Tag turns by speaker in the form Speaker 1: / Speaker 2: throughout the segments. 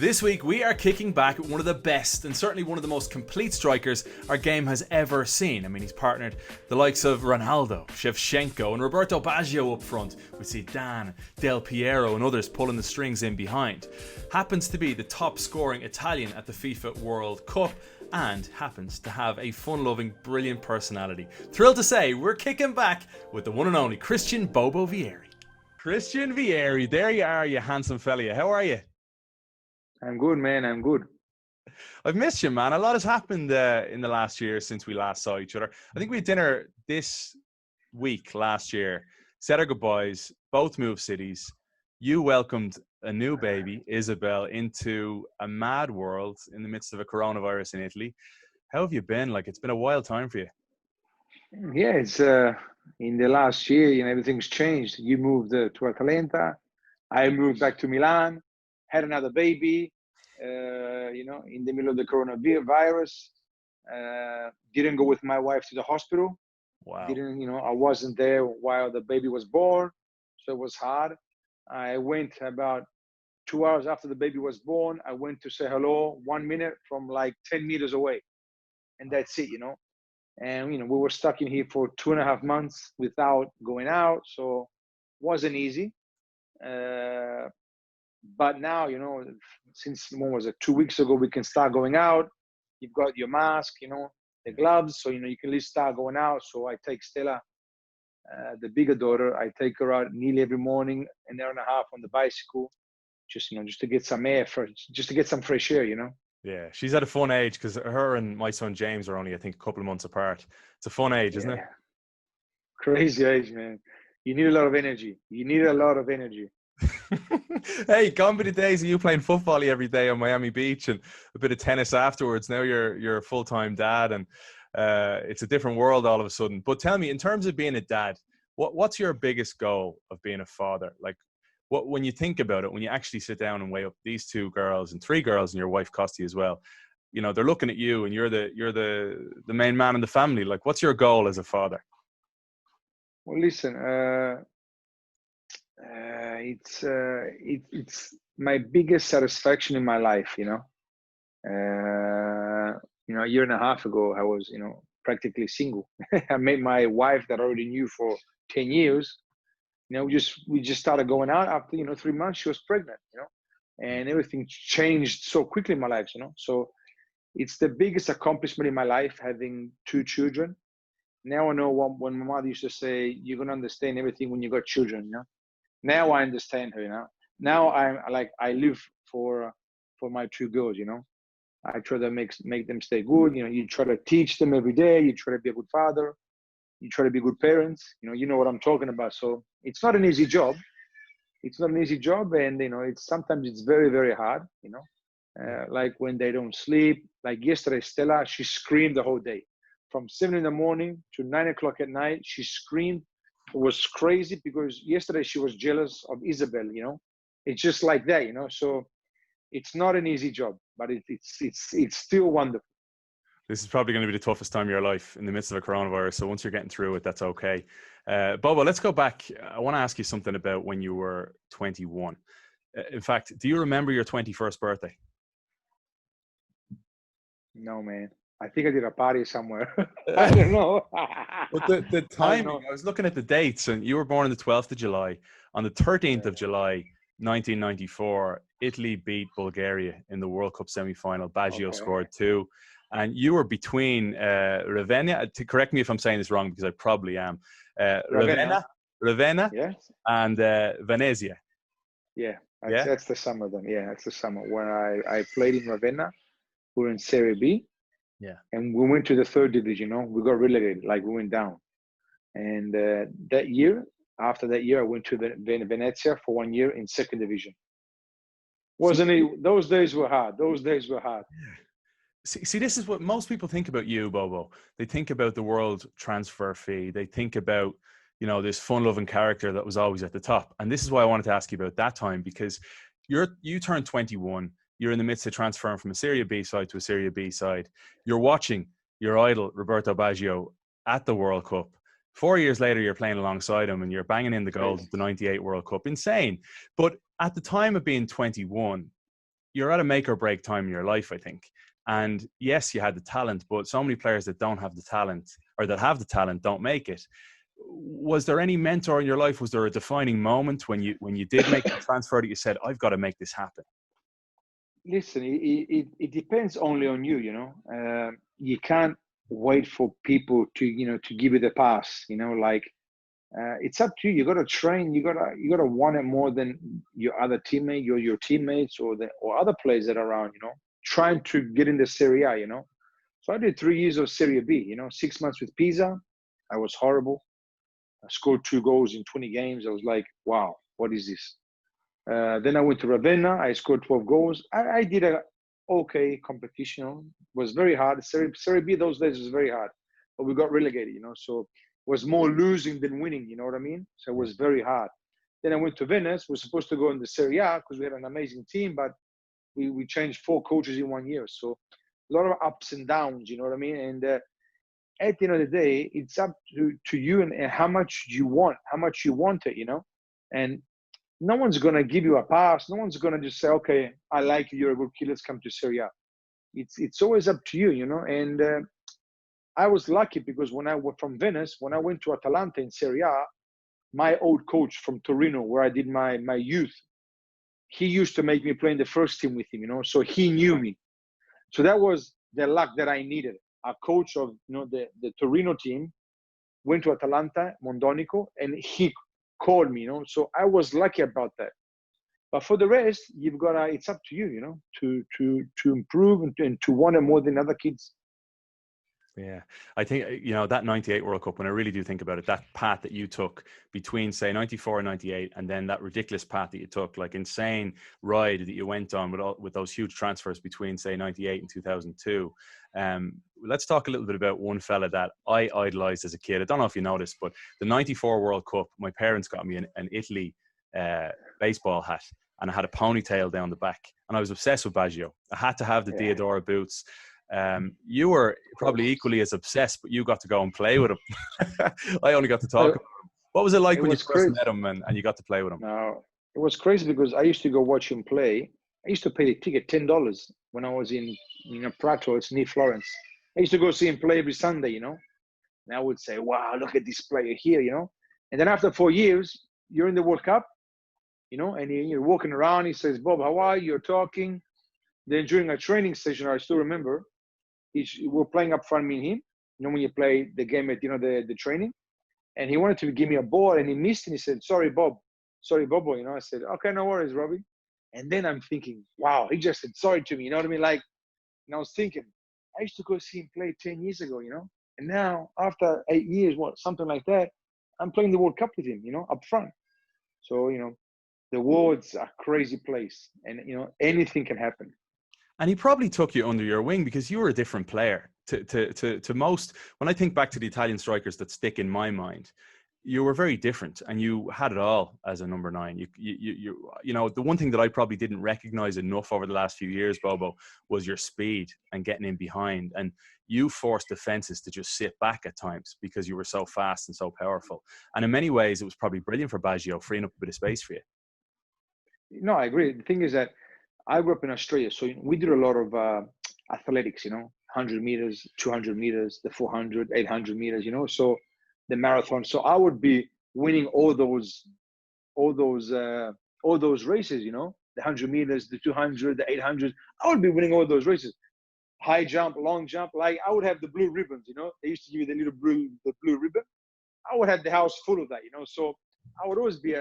Speaker 1: This week we are kicking back one of the best and certainly one of the most complete strikers our game has ever seen. I mean, he's partnered the likes of Ronaldo, Shevchenko and Roberto Baggio up front with Zidane, Del Piero and others pulling the strings in behind. Happens to be the top scoring Italian at the FIFA World Cup and happens to have a fun-loving, brilliant personality. Thrilled to say we're kicking back with the one and only Christian Bobo Vieri. Christian Vieri, there you are, you handsome fella. How are you?
Speaker 2: I'm good, man. I'm good.
Speaker 1: I've missed you, man. A lot has happened in the last year since we last saw each other. I think we had dinner this week last year, said our goodbyes, both moved cities. You welcomed a new baby, Isabel, into a mad world in the midst of a coronavirus in Italy. How have you been? Like, it's been a wild time for you.
Speaker 2: Yeah, it's in the last year, everything's changed. You moved to Atlanta. I moved back to Milan, had another baby, in the middle of the coronavirus. Didn't go with my wife to the hospital.
Speaker 1: Wow.
Speaker 2: I wasn't there while the baby was born, so it was hard. I went about 2 hours after the baby was born. I went to say hello 1 minute from like 10 meters away. And that's it, And, we were stuck in here for 2.5 months without going out. So it wasn't easy. But now, since when was it? 2 weeks ago, we can start going out. You've got your mask, the gloves. So, you can at least start going out. So I take Stella, the bigger daughter, I take her out nearly every morning, an hour and a half on the bicycle, just to get some air, just to get some fresh air,
Speaker 1: Yeah, she's at a fun age because her and my son James are only, I think, a couple of months apart. It's a fun age, isn't it?
Speaker 2: Crazy age, man. You need a lot of energy.
Speaker 1: Hey, gone be the days of you playing football every day on Miami Beach and a bit of tennis afterwards. Now you're a full-time dad and it's a different world all of a sudden. But tell me, in terms of being a dad, what's your biggest goal of being a father? Like, when you think about it, when you actually sit down and weigh up these 2 girls and 3 girls and your wife Costi as well, they're looking at you and you're the main man in the family. Like, what's your goal as a father?
Speaker 2: Well, listen, it's my biggest satisfaction in my life. A year and a half ago, I was, practically single. I met my wife that I already knew for 10 years. We just started going out after, 3 months, she was pregnant, and everything changed so quickly in my life, So it's the biggest accomplishment in my life, having 2 children. Now I know when my mother used to say, you're going to understand everything when you got children, Now I understand her, Now I live for my 2 girls, I try to make them stay good. You try to teach them every day. You try to be a good father. You try to be good parents. You know what I'm talking about. So it's not an easy job. And sometimes it's very, very hard. Like when they don't sleep. Like yesterday, Stella, she screamed the whole day, from 7 a.m. to 9 o'clock at night. She screamed. It was crazy because yesterday she was jealous of Isabel. It's just like that. So it's not an easy job, but it's still wonderful.
Speaker 1: This is probably going to be the toughest time of your life in the midst of a coronavirus. So once you're getting through it, that's okay. Bobo, let's go back. I want to ask you something about when you were 21. In fact, do you remember your 21st birthday?
Speaker 2: No, man. I think I did a party somewhere. I don't know.
Speaker 1: But the timing, I was looking at the dates, and you were born on the 12th of July. On the 13th of July, 1994, Italy beat Bulgaria in the World Cup semi-final. Baggio scored 2. And you were between Ravenna, to correct me if I'm saying this wrong because I probably am, Ravenna
Speaker 2: yes.
Speaker 1: and Venezia.
Speaker 2: Yeah, that's the summer then. Yeah, that's the summer when I played in Ravenna. We were in Serie B.
Speaker 1: Yeah.
Speaker 2: And we went to the 3rd division, We got relegated, like we went down. And after that year, I went to Venezia for 1 year in 2nd division. Wasn't it? Those days were hard.
Speaker 1: See, this is what most people think about you, Bobo. They think about the world transfer fee. They think about, this fun-loving character that was always at the top. And this is why I wanted to ask you about that time, because you turned 21. You're in the midst of transferring from a Serie B side to a Serie B side. You're watching your idol, Roberto Baggio, at the World Cup. 4 years later, you're playing alongside him and you're banging in the goals at the 98 World Cup. Insane. But at the time of being 21, you're at a make or break time in your life, I think. And yes, you had the talent, but so many players that don't have the talent, or that have the talent, don't make it. Was there any mentor in your life? Was there a defining moment when you did make the transfer that you said, I've got to make this happen?
Speaker 2: Listen, it depends only on you, you know. You can't wait for people to, you know, to give you the pass, you know, like it's up to you. You got to train. You got to want it more than your other teammate, your teammates, or other players that are around. You know, trying to get in the Serie A. You know, so I did 3 years of Serie B. You know, 6 months with Pisa. I was horrible. I scored 2 goals in 20 games. I was like, wow, what is this? Then I went to Ravenna. I scored 12 goals. I did a okay competition. It was very hard. Serie B those days was very hard, but we got relegated. You know, so was more losing than winning, you know what I mean? So it was very hard. Then I went to Venice. We're supposed to go in the Serie A because we had an amazing team, but we changed 4 coaches in 1 year. So a lot of ups and downs, you know what I mean? And at the end of the day, it's up to you and how much you want it, you know? And no one's going to give you a pass. No one's going to just say, okay, I like you, you're a good kid, let's come to Serie A. It's always up to you, you know? And I was lucky because when I was from Venice, when I went to Atalanta in Serie A, my old coach from Torino, where I did my youth, he used to make me play in the first team with him, you know, so he knew me. So that was the luck that I needed. A coach of, you know, the Torino team went to Atalanta, Mondonico, and he called me, you know, so I was lucky about that. But for the rest, you've got to, it's up to you, you know, to improve and to want it more than other kids.
Speaker 1: Yeah, I think, you know, that 98 World Cup, when I really do think about it, that path that you took between, say, 94 and 98, and then that ridiculous path that you took, like insane ride that you went on with those huge transfers between, say, 98 and 2002. Let's talk a little bit about one fella that I idolized as a kid. I don't know if you noticed, but the 94 World Cup, my parents got me an Italy baseball hat, and I had a ponytail down the back, and I was obsessed with Baggio. I had to have the Diodora boots. You were probably equally as obsessed, but you got to go and play with him. I only got to talk about him. What was it like when you first met him and you got to play with him?
Speaker 2: No, it was crazy because I used to go watch him play. I used to pay the ticket $10 when I was in Prato. It's near Florence. I used to go see him play every Sunday, you know. And I would say, wow, look at this player here, you know. And then after 4 years, you're in the World Cup, you know, and you're walking around. He says, Bob, how are you? You're talking. Then during a training session, I still remember, we're playing up front, me and him, you know, when you play the game at, you know, the training. And he wanted to give me a ball and he missed, and he said, sorry, Bobo, you know. I said, okay, no worries, Robbie. And then I'm thinking, wow, he just said sorry to me, you know what I mean? Like, and I was thinking, I used to go see him play 10 years ago, you know. And now, after 8 years, something like that, I'm playing the World Cup with him, you know, up front. So, you know, the world's a crazy place, and, you know, anything can happen.
Speaker 1: And he probably took you under your wing because you were a different player to most. When I think back to the Italian strikers that stick in my mind, you were very different, and you had it all as a number 9. You know, the one thing that I probably didn't recognize enough over the last few years, Bobo, was your speed and getting in behind. And you forced defenses to just sit back at times because you were so fast and so powerful. And in many ways, it was probably brilliant for Baggio, freeing up a bit of space for you.
Speaker 2: No, I agree. The thing is that I grew up in Australia, so we did a lot of athletics, you know, 100 meters, 200 meters, the 400, 800 meters, you know, so the marathon. So I would be winning all those races, you know, the 100 meters, the 200, the 800. I would be winning all those races. High jump, long jump. Like, I would have the blue ribbons, you know. They used to give you the blue ribbon. I would have the house full of that, you know. So I would always be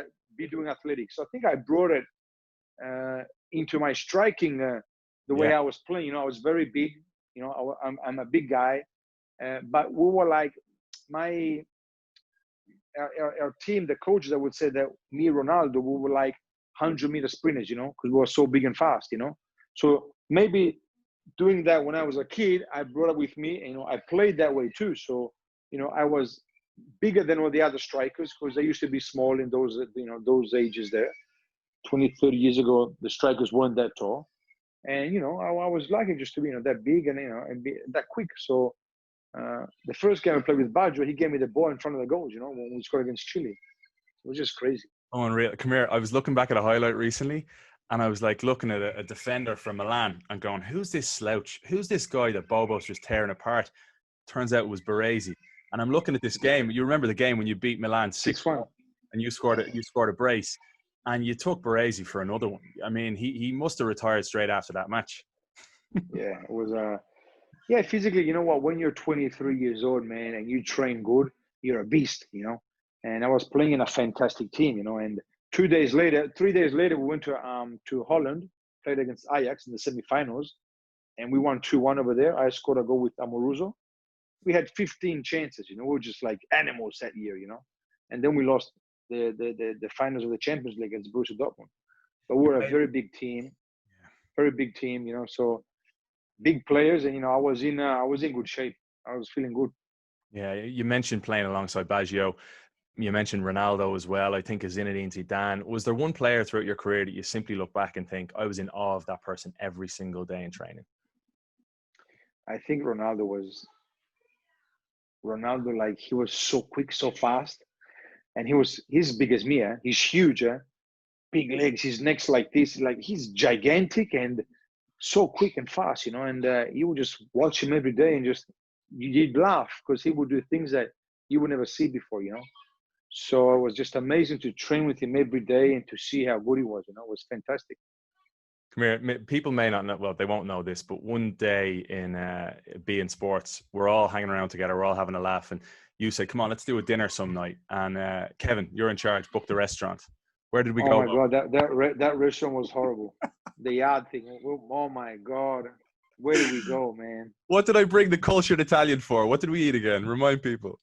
Speaker 2: doing athletics. So I think I brought it into my striking, the way I was playing. You know, I was very big. You know, I'm a big guy, but we were like our team, the coaches, I would say that me, Ronaldo, we were like 100-meter sprinters. You know, because we were so big and fast. You know, so maybe doing that when I was a kid, I brought it with me. And, you know, I played that way too. So, you know, I was bigger than all the other strikers because they used to be small in those, you know, those ages there. 20, 30 years ago, the strikers weren't that tall. And, you know, I was lucky just to be, you know, that big and, you know, and be that quick. So the first game I played with Baggio, he gave me the ball in front of the goals, you know, when we scored against Chile. It was just crazy.
Speaker 1: Oh, unreal. Come here. I was looking back at a highlight recently, And I was like looking at a defender from Milan and going, who's this slouch? Who's this guy that Bobo's just tearing apart? Turns out it was Baresi. And I'm looking at this game. You remember the game when you beat Milan 6-1
Speaker 2: 6-1.
Speaker 1: and you scored a brace and you took Baresi for another one. I mean, he must have retired straight after that match.
Speaker 2: Yeah, it was yeah, physically, you know what, when you're 23 years old, man, and you train good, you're a beast, you know. And I was playing in a fantastic team, you know, and 3 days later, we went to Holland, played against Ajax in the semifinals, and we won 2-1 over there. I scored a goal with Amoruso. We had 15 chances, you know, we were just like animals that year, you know. And then we lost the finals of the Champions League against Borussia Dortmund. But we were a very big team, you know, so big players, and you know, I was in good shape. I was feeling good.
Speaker 1: Yeah, you mentioned playing alongside Baggio. You mentioned Ronaldo as well. I think Zinedine Zidane. Was there one player throughout your career that you simply look back and think, I was in awe of that person every single day in training?
Speaker 2: I think Ronaldo, like, he was so quick, so fast, and he's big as me. He's huge, big legs. His neck's like this, like he's gigantic and so quick and fast, you know. And you would just watch him every day and just you'd laugh because he would do things that you would never see before, you know. So it was just amazing to train with him every day and to see how good he was, you know. It was fantastic.
Speaker 1: Come here. People may not know, well, they won't know this, but one day in being sports, we're all hanging around together. We're all having a laugh. And you said, come on, let's do a dinner some night. And Kevin, you're in charge. Book the restaurant. Where did we
Speaker 2: Oh
Speaker 1: go?
Speaker 2: my God, that restaurant was horrible. The yard thing. Oh my God, where did we go, man?
Speaker 1: What did I bring the cultured Italian for? What did we eat again? Remind people.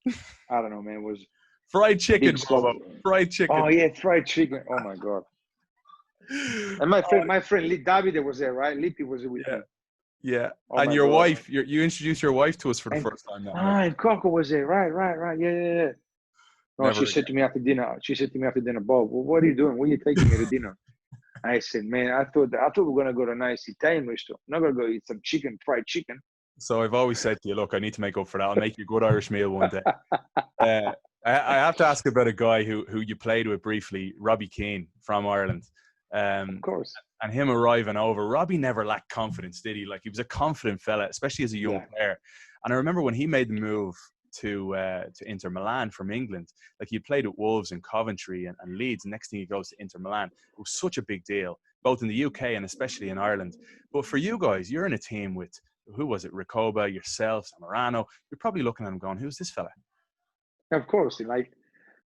Speaker 2: I don't know, man. It was
Speaker 1: Fried chicken,
Speaker 2: big
Speaker 1: Bobo.
Speaker 2: stuff.
Speaker 1: Fried chicken.
Speaker 2: Oh yeah, fried chicken. Oh my God. And my friend Davide was there, right? Lippi was with me.
Speaker 1: Yeah.
Speaker 2: Oh
Speaker 1: And
Speaker 2: my
Speaker 1: your
Speaker 2: God.
Speaker 1: wife, you introduced your wife to us for the first time that night.
Speaker 2: And Coco was there. Right. Yeah. No,
Speaker 1: Never
Speaker 2: she said to me after dinner, Bob, what are you doing? Where are you taking me to dinner? I said, man, I thought we were gonna go to a nice Italian restaurant. I'm not gonna go eat some fried chicken.
Speaker 1: So I've always said to you, look, I need to make up for that. I'll make you a good Irish meal one day. I have to ask about a guy who you played with briefly, Robbie Keane from Ireland.
Speaker 2: Of course.
Speaker 1: And him arriving over, Robbie never lacked confidence, did he? Like, he was a confident fella, especially as a young player. And I remember when he made the move to Inter Milan from England, like he played at Wolves and Coventry and Leeds. And next thing he goes to Inter Milan. It was such a big deal, both in the UK and especially in Ireland. But for you guys, you're in a team with, who was it? Recoba, yourself, Zamorano. You're probably looking at him going, who's this fella?
Speaker 2: Of course, like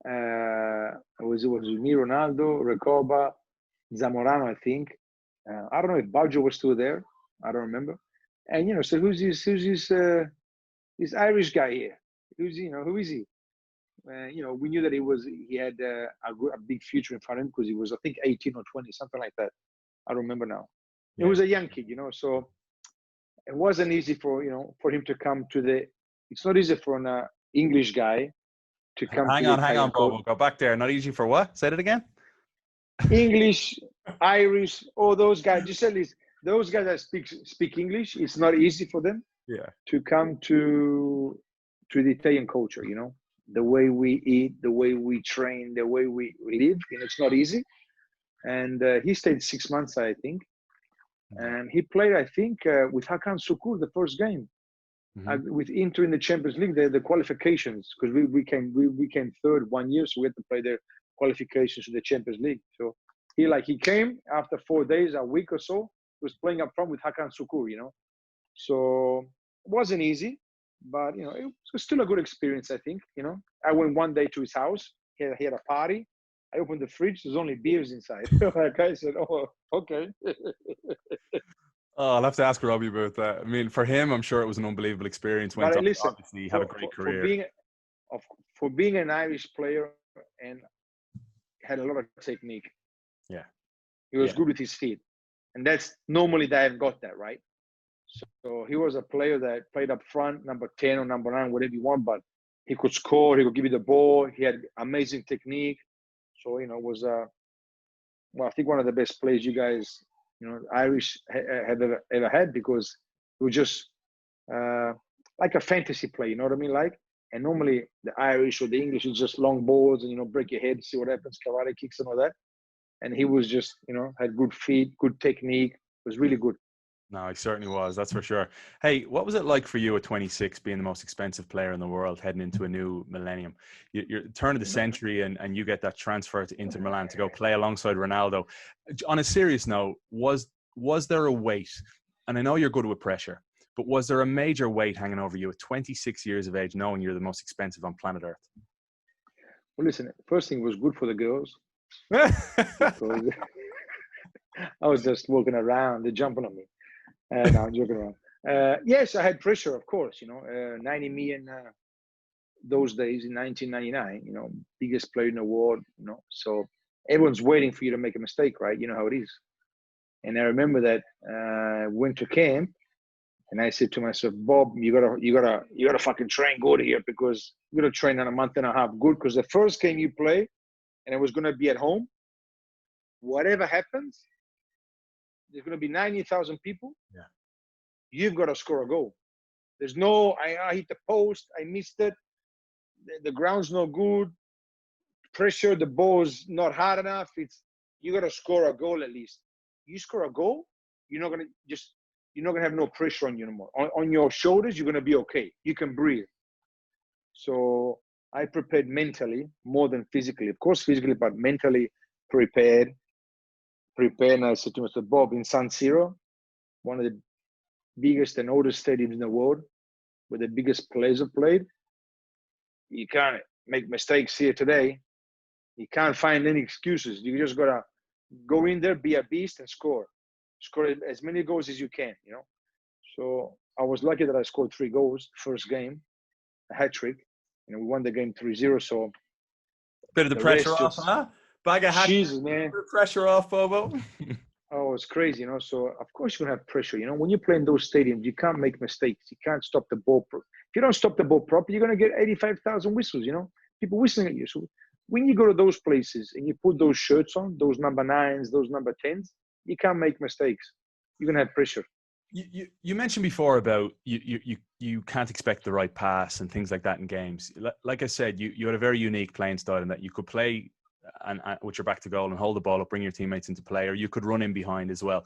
Speaker 2: it was me, Ronaldo, Recoba, Zamorano, I think. I don't know if Baggio was still there. I don't remember. And you know, so who's this Irish guy here? Who is he? You know, we knew that he had a big future in front of him because he was, I think, 18 or 20, something like that. I don't remember now. He was a young kid, you know, so it wasn't easy for him to come to the. It's not easy for an English guy to come.
Speaker 1: Hang on, Bobo. Go back there. Not easy for what? Say that again.
Speaker 2: English, Irish, all those guys. Just at least those guys that speak English. It's not easy for them.
Speaker 1: Yeah.
Speaker 2: To come to the Italian culture, you know, the way we eat, the way we train, the way we live. You know, it's not easy. And he stayed 6 months, I think. And he played, I think, with Hakan Sukur the first game with Inter in the Champions League, the qualifications, because we came third 1 year, so we had to play the qualifications to the Champions League. So he came after 4 days, a week or so. He was playing up front with Hakan Sukur, you know. So it wasn't easy, but you know, it was still a good experience, I think. You know, I went one day to his house. He had a party. I opened the fridge. There's only beers inside. Like I said, oh, okay.
Speaker 1: Oh, I'll have to ask Robbie about that. I mean, for him, I'm sure it was an unbelievable experience.
Speaker 2: But listen,
Speaker 1: obviously have a great career.
Speaker 2: For being an Irish player and had a lot of technique.
Speaker 1: Yeah.
Speaker 2: He was good with his feet. And that's normally they have got that, right? So he was a player that played up front, number 10 or number 9, whatever you want, but he could score, he could give you the ball, he had amazing technique. So, you know, was I think one of the best players you guys, you know, Irish have ever had, because it was just like a fantasy play, you know what I mean? Like, and normally the Irish or the English is just long balls and, you know, break your head, see what happens, karate kicks and all that. and he was just, had good feet, good technique, was really good.
Speaker 1: No, he certainly was. That's for sure. Hey, what was it like for you at 26 being the most expensive player in the world heading into a new millennium? You're turn of the century and you get that transfer to Inter Milan to go play alongside Ronaldo. On a serious note, was there a weight? And I know you're good with pressure, but was there a major weight hanging over you at 26 years of age knowing you're the most expensive on planet Earth?
Speaker 2: Well, listen, first thing was good for the girls because I was just walking around, they're jumping on me. No, I'm joking around. Yes, I had pressure, of course. 90 million those days in 1999. Biggest player in the world. So everyone's waiting for you to make a mistake, right? You know how it is. And I remember that went to camp, and I said to myself, Bob, you gotta fucking train good here because you're gonna train in a month and a half good because the first game you play, and it was gonna be at home. Whatever happens, there's going to be 90,000 people.
Speaker 1: Yeah.
Speaker 2: You've got to score a goal. There's no, I hit the post, I missed it. The ground's not good. Pressure, the ball's not hard enough. You got to score a goal at least. You score a goal, you're not going to have no pressure on you anymore. On your shoulders, you're going to be okay. You can breathe. So I prepared mentally more than physically. Of course, physically, but mentally prepared. And I said to myself, Bob, in San Siro, one of the biggest and oldest stadiums in the world, where the biggest players have played, you can't make mistakes here today. You can't find any excuses. You just gotta go in there, be a beast, and score as many goals as you can. So I was lucky that I scored 3 goals first game, a hat trick, and we won the game 3-0. So
Speaker 1: bit of the pressure off, huh? Bag of hat.
Speaker 2: Jesus, man.
Speaker 1: Pressure off, Bobo.
Speaker 2: Oh, it's crazy, So of course you're gonna have pressure. When you play in those stadiums, you can't make mistakes. You can't stop the ball. If you don't stop the ball properly, you're gonna get 85,000 whistles. People whistling at you. So when you go to those places and you put those shirts on, those number 9s, those number 10s, you can't make mistakes. You're gonna have pressure.
Speaker 1: You mentioned before about you can't expect the right pass and things like that in games. Like I said, you had a very unique playing style in that you could play and with your back to goal and hold the ball up, bring your teammates into play, or you could run in behind as well.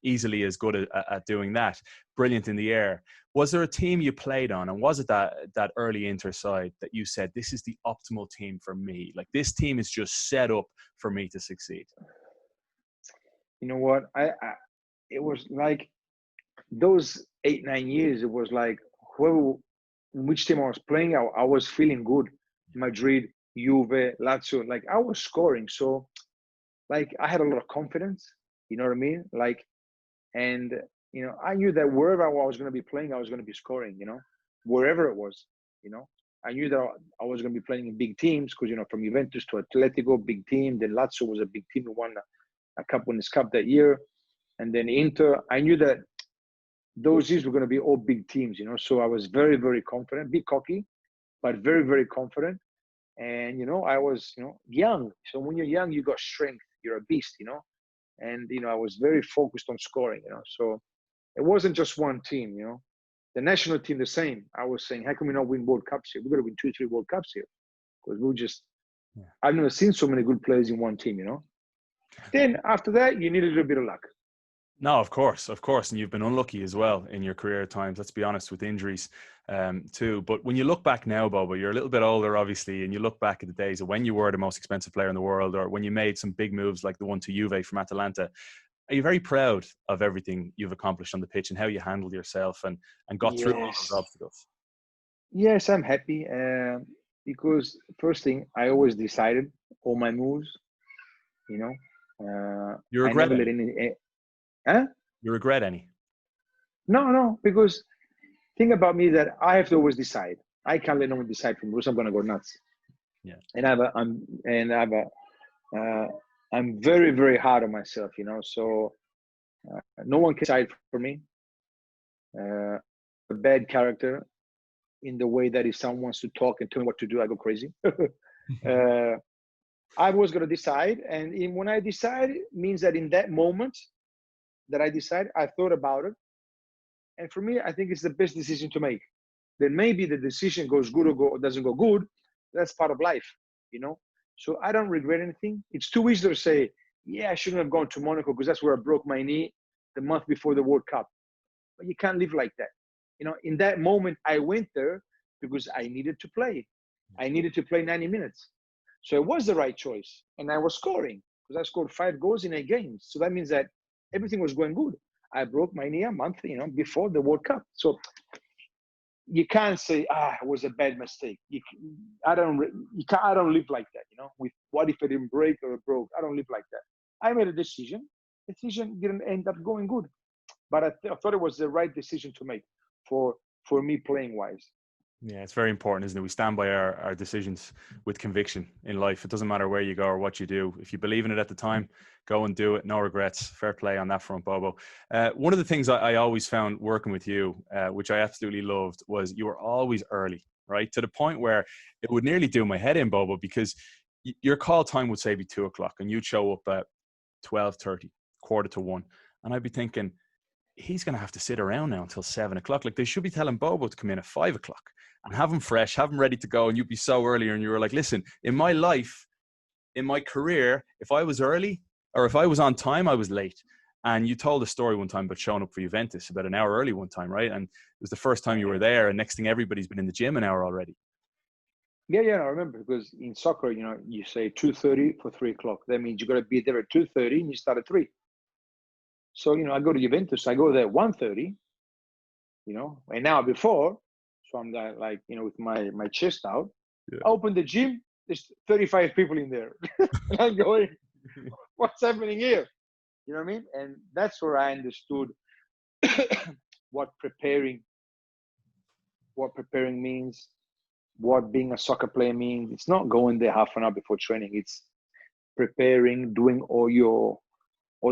Speaker 1: Easily as good at doing that. Brilliant in the air. Was there a team you played on, and was it that early Inter side that you said, this is the optimal team for me? Like, this team is just set up for me to succeed?
Speaker 2: You know what? It was like those 8-9 years. It was like which team I was playing, I was feeling good. Madrid, Juve, Lazio, like I was scoring. So like I had a lot of confidence, you know what I mean? Like, and, I knew that wherever I was going to be playing, I was going to be scoring, wherever it was, I knew that I was going to be playing in big teams because, from Juventus to Atletico, big team. Then Lazio was a big team. We won a cup, Winners' Cup that year. And then Inter, I knew that those years were going to be all big teams, So I was very, very confident, bit cocky, but very, very confident. And, I was, young. So when you're young, you got strength. You're a beast, And, I was very focused on scoring, So it wasn't just one team, The national team, the same. I was saying, how can we not win World Cups here? We've got to win 2-3 World Cups here. Because I've never seen so many good players in one team, Then after that, you need a little bit of luck.
Speaker 1: No, of course. And you've been unlucky as well in your career at times, let's be honest, with injuries too. But when you look back now, Bobo, you're a little bit older, obviously, and you look back at the days of when you were the most expensive player in the world, or when you made some big moves like the one to Juve from Atalanta. Are you very proud of everything you've accomplished on the pitch and how you handled yourself and got through all those obstacles?
Speaker 2: Yes, I'm happy because first thing, I always decided all my moves,
Speaker 1: You regret
Speaker 2: I never
Speaker 1: any?
Speaker 2: Huh?
Speaker 1: You regret any?
Speaker 2: No, because thing about me that I have to always decide. I can't let no one decide for me because I'm gonna go nuts.
Speaker 1: Yeah.
Speaker 2: And I'm very, very hard on myself, So no one can decide for me. A bad character in the way that if someone wants to talk and tell me what to do, I go crazy. I was gonna decide, and when I decide, it means that in that moment that I decide, I thought about it. And for me, I think it's the best decision to make. Then maybe the decision goes good or doesn't go good. That's part of life, So I don't regret anything. It's too easy to say, yeah, I shouldn't have gone to Monaco because that's where I broke my knee the month before the World Cup. But you can't live like that. You know, in that moment, I went there because I needed to play. I needed to play 90 minutes. So it was the right choice. And I was scoring because I scored 5 goals in 8 games. So that means that everything was going good. I broke my knee a month, you know, before the World Cup. So you can't say, it was a bad mistake. I don't live like that, you know, with what if I didn't break or it broke. I don't live like that. I made a decision. The decision didn't end up going good. But I thought it was the right decision to make for me playing wise.
Speaker 1: Yeah, it's very important, isn't it? We stand by our decisions with conviction in life. It doesn't matter where you go or what you do. If you believe in it at the time, go and do it. No regrets. Fair play on that front, Bobo. One of the things I always found working with you, which I absolutely loved, was you were always early, right? To the point where it would nearly do my head in, Bobo, because your call time would say be 2 o'clock and you'd show up at 12:30, 1:45. And I'd be thinking, he's going to have to sit around now until 7 o'clock. Like, they should be telling Bobo to come in at 5 o'clock and have him fresh, have him ready to go. And you'd be so early. And you were like, listen, in my life, in my career, if I was early or if I was on time, I was late. And you told a story one time about showing up for Juventus about an hour early one time, right? And it was the first time you were there. And next thing, everybody's been in the gym an hour already.
Speaker 2: Yeah, I remember, because in soccer, you know, you say 2:30 for 3 o'clock. That means you got to be there at 2:30 and you start at 3. So, you know, I go to Juventus, I go there at 1:30, you know, an hour before. So I'm like, you know, with my chest out. Yeah. I open the gym, there's 35 people in there. And I'm going, what's happening here? You know what I mean? And that's where I understood what preparing means, what being a soccer player means. It's not going there half an hour before training. It's preparing, doing all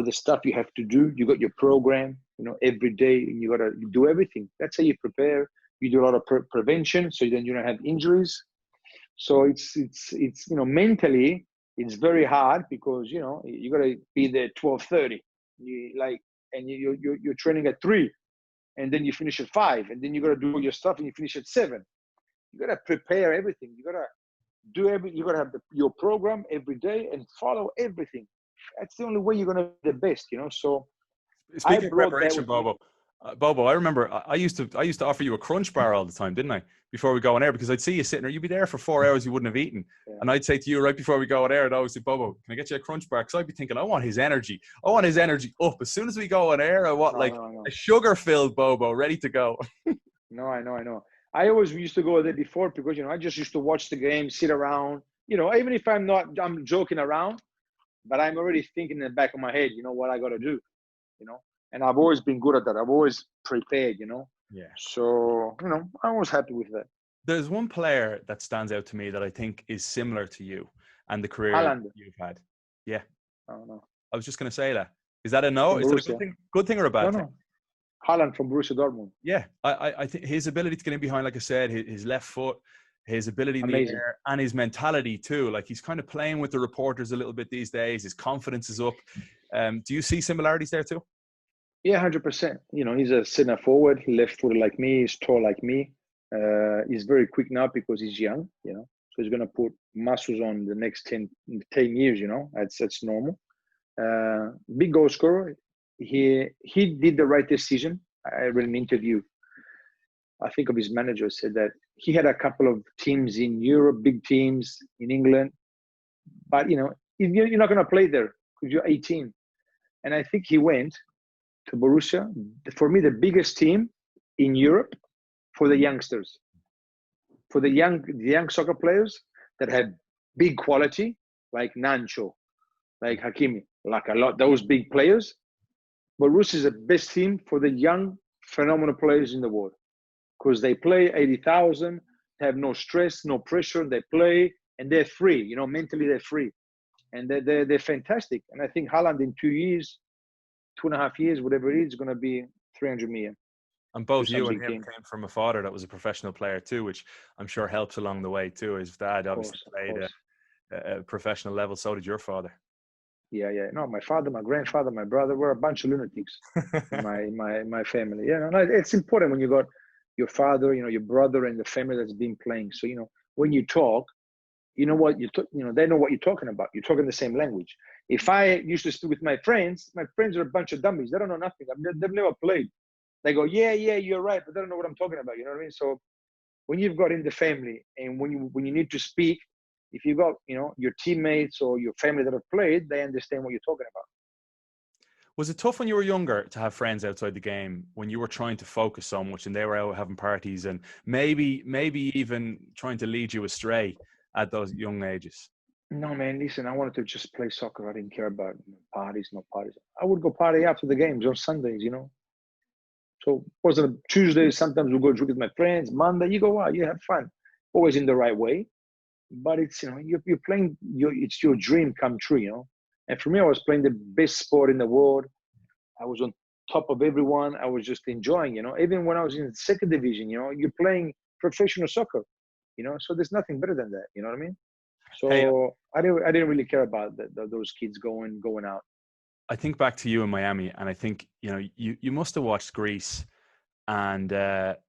Speaker 2: the stuff you have to do. You got your program, you know, every day, and you got to do everything. That's how you prepare. You do a lot of prevention, so then you don't have injuries. So it's you know, mentally it's very hard, because you know you got to be there 12:30. You're training at 3, and then you finish at 5, and then you got to do all your stuff, and you finish at 7. You got to prepare everything. You got to do everything. You got to have your program every day and follow everything. That's the only way you're going to be the best, you know. So
Speaker 1: speaking of preparation, Bobo, I remember I used to offer you a crunch bar all the time, didn't I? Before we go on air, because I'd see you sitting there, you'd be there for 4 hours, you wouldn't have eaten. Yeah. And I'd say to you right before we go on air, I'd always say, Bobo, can I get you a crunch bar? Because I'd be thinking, I want his energy up. As soon as we go on air, I want a sugar-filled Bobo ready to go.
Speaker 2: No, I know. I always used to go there before, because, you know, I just used to watch the game, sit around, you know, even if I'm joking around, but I'm already thinking in the back of my head, you know, what I got to do, you know. And I've always been good at that. I've always prepared, you know. Yeah. So, you know, I was happy with that.
Speaker 1: There's one player that stands out to me that I think is similar to you and the career you've had. Yeah.
Speaker 2: I don't know.
Speaker 1: I was just going to say that. Is that a no? Is that a good thing or a bad thing?
Speaker 2: No. Haaland from Borussia Dortmund.
Speaker 1: Yeah. I think his ability to get in behind, like I said, his left foot, his ability in the air, and his mentality too. Like, he's kind of playing with the reporters a little bit these days. His confidence is up. Do you see similarities there too?
Speaker 2: Yeah, 100%. You know, he's a center forward. He left-footed like me. He's tall like me. He's very quick now because he's young, you know. So he's going to put muscles on the next 10 years, you know. That's normal. Big goal scorer. He did the right decision. I read an interview, I think, of his manager, said that he had a couple of teams in Europe, big teams in England. But, you know, you're not going to play there because you're 18. And I think he went to Borussia, for me, the biggest team in Europe for the youngsters, for the young soccer players that have big quality, like Nacho, like Hakimi, like a lot, those big players. Borussia is the best team for the young, phenomenal players in the world, because they play 80,000, they have no stress, no pressure, they play, and they're free, you know, mentally they're free. And they're fantastic. And I think Haaland in 2 years, 2.5 years, whatever it is going to be 300 million.
Speaker 1: And both you and him came from a father that was a professional player too, which I'm sure helps along the way too. His dad obviously played at a professional level. So did your father.
Speaker 2: Yeah. No, my father, my grandfather, my brother, we're a bunch of lunatics in my family. Yeah, no, it's important when you got your father, you know, your brother and the family that's been playing. So, you know, when you talk, you know what they know what you're talking about. You're talking the same language. If I used to speak with my friends are a bunch of dummies. They don't know nothing. They've never played. They go, yeah, you're right, but they don't know what I'm talking about. You know what I mean? So when you've got in the family, and when you need to speak, if you got your teammates or your family that have played, they understand what you're talking about.
Speaker 1: Was it tough when you were younger to have friends outside the game, when you were trying to focus so much and they were out having parties and maybe even trying to lead you astray at those young ages?
Speaker 2: No, man, listen, I wanted to just play soccer. I didn't care about parties, no parties. I would go party after the games on Sundays, So was it Tuesday? Sometimes we'll go drink with my friends. Monday, you go out, you have fun. Always in the right way. But it's, you're playing, it's your dream come true, And for me, I was playing the best sport in the world. I was on top of everyone. I was just enjoying, Even when I was in the second division, you're playing professional soccer, So there's nothing better than that. You know what I mean? So
Speaker 1: Hey,
Speaker 2: I didn't really care about those kids going out.
Speaker 1: I think back to you in Miami, and I think, you must have watched Grease and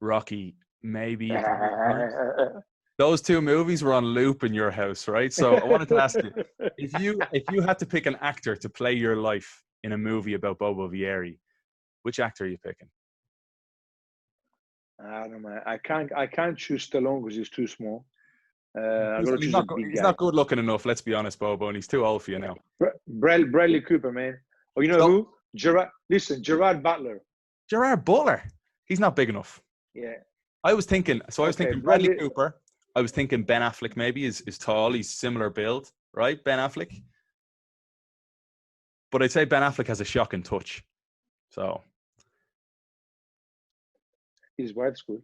Speaker 1: Rocky maybe a couple of times. Those two movies were on loop in your house, right? So I wanted to ask you, if you had to pick an actor to play your life in a movie about Bobo Vieri, which actor are you picking?
Speaker 2: I don't know. I can't choose Stallone because he's too small. I
Speaker 1: He's,
Speaker 2: gotta
Speaker 1: he's
Speaker 2: choose a
Speaker 1: not
Speaker 2: big
Speaker 1: he's
Speaker 2: guy.
Speaker 1: not good looking enough, let's be honest, Bobo, and he's too old for you now.
Speaker 2: Bradley Cooper, man. Oh, you know who? Gerard Butler.
Speaker 1: Gerard Butler. He's not big enough.
Speaker 2: Yeah.
Speaker 1: I was thinking
Speaker 2: Okay,
Speaker 1: Bradley Cooper. I was thinking Ben Affleck maybe is tall. He's similar build, right? Ben Affleck. But I'd say Ben Affleck has a shocking touch. So.
Speaker 2: His wife's good.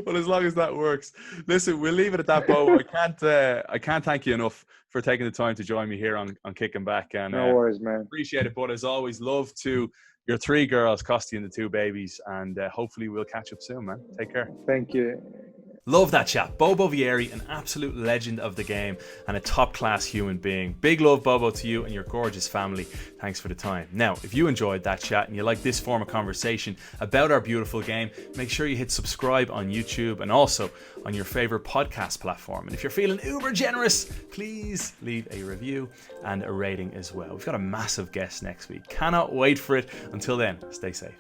Speaker 1: Well, as long as that works. Listen, we'll leave it at that, Bo. I can't thank you enough for taking the time to join me here on Kicking Back. And
Speaker 2: no worries, man.
Speaker 1: Appreciate it. But as always, love to your 3 girls, Costi and the 2 babies. And hopefully we'll catch up soon, man. Take care.
Speaker 2: Thank you.
Speaker 1: Love that chat. Bobo Vieri, an absolute legend of the game and a top-class human being. Big love, Bobo, to you and your gorgeous family. Thanks for the time. Now, if you enjoyed that chat and you like this form of conversation about our beautiful game, make sure you hit subscribe on YouTube and also on your favorite podcast platform. And if you're feeling uber generous, please leave a review and a rating as well. We've got a massive guest next week. Cannot wait for it. Until then, stay safe.